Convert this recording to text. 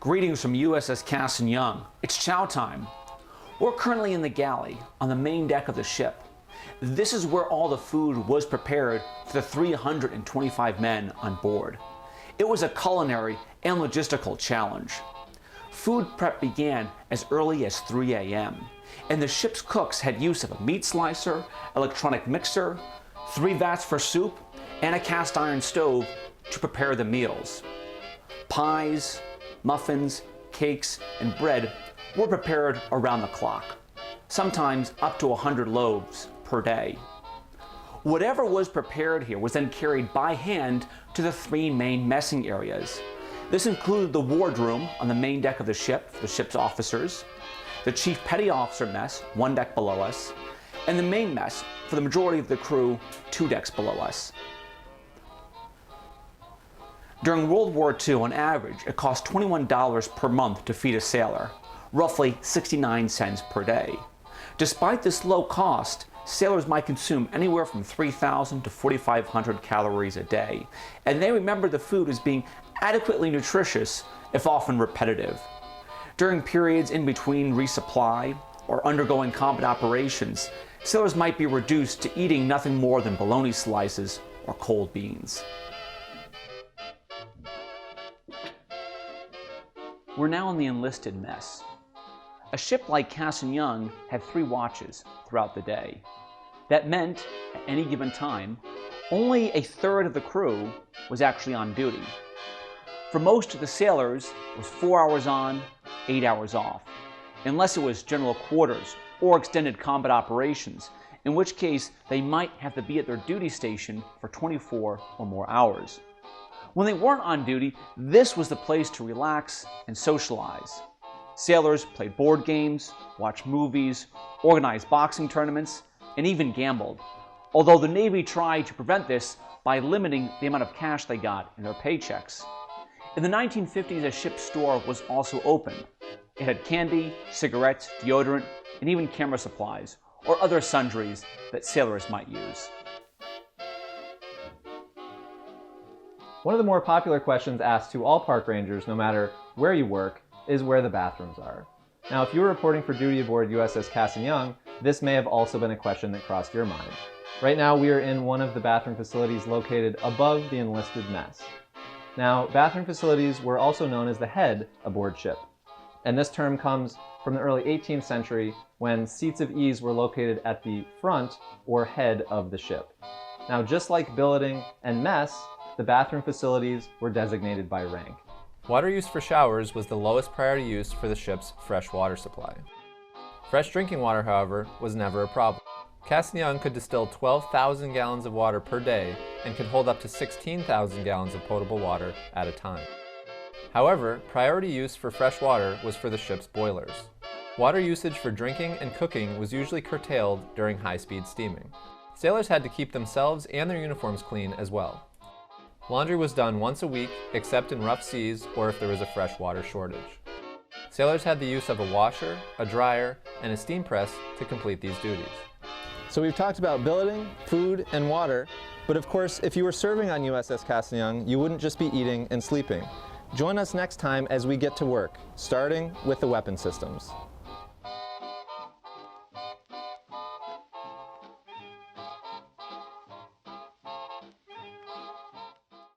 Greetings from USS Cassin Young. It's chow time. We're currently in the galley on the main deck of the ship. This is where all the food was prepared for the 325 men on board. It was a culinary and logistical challenge. Food prep began as early as 3 a.m., and the ship's cooks had use of a meat slicer, electronic mixer, 3 vats for soup, and a cast iron stove to prepare the meals. Pies, muffins, cakes, and bread were prepared around the clock, sometimes up to 100 loaves per day. Whatever was prepared here was then carried by hand to the 3 main messing areas. This included the wardroom on the main deck of the ship for the ship's officers, the Chief Petty Officer mess 1 deck below us, and the main mess for the majority of the crew 2 decks below us. During World War II, on average, it cost $21 per month to feed a sailor, roughly 69 cents per day. Despite this low cost, sailors might consume anywhere from 3,000 to 4,500 calories a day, and they remember the food as being adequately nutritious, if often repetitive. During periods in between resupply or undergoing combat operations, sailors might be reduced to eating nothing more than bologna slices or cold beans. We're now in the enlisted mess. A ship like Cassin Young had 3 watches throughout the day. That meant, at any given time, only a third of the crew was actually on duty. For most of the sailors, it was 4 hours on, 8 hours off, unless it was general quarters or extended combat operations, in which case they might have to be at their duty station for 24 or more hours. When they weren't on duty, this was the place to relax and socialize. Sailors played board games, watched movies, organized boxing tournaments, and even gambled, although the Navy tried to prevent this by limiting the amount of cash they got in their paychecks. In the 1950s, a ship's store was also open. It had candy, cigarettes, deodorant, and even camera supplies, or other sundries that sailors might use. One of the more popular questions asked to all park rangers, no matter where you work, is where the bathrooms are. Now, if you were reporting for duty aboard USS Cassin Young, this may have also been a question that crossed your mind. Right now, we are in one of the bathroom facilities located above the enlisted mess. Now, bathroom facilities were also known as the head aboard ship, and this term comes from the early 18th century when seats of ease were located at the front or head of the ship. Now, just like billeting and mess, the bathroom facilities were designated by rank. Water use for showers was the lowest priority use for the ship's fresh water supply. Fresh drinking water, however, was never a problem. Cassin Young could distill 12,000 gallons of water per day and could hold up to 16,000 gallons of potable water at a time. However, priority use for fresh water was for the ship's boilers. Water usage for drinking and cooking was usually curtailed during high-speed steaming. Sailors had to keep themselves and their uniforms clean as well. Laundry was done once a week, except in rough seas or if there was a fresh water shortage. Sailors had the use of a washer, a dryer, and a steam press to complete these duties. So we've talked about billeting, food, and water, but of course, if you were serving on USS Cassin Young, you wouldn't just be eating and sleeping. Join us next time as we get to work, starting with the weapon systems.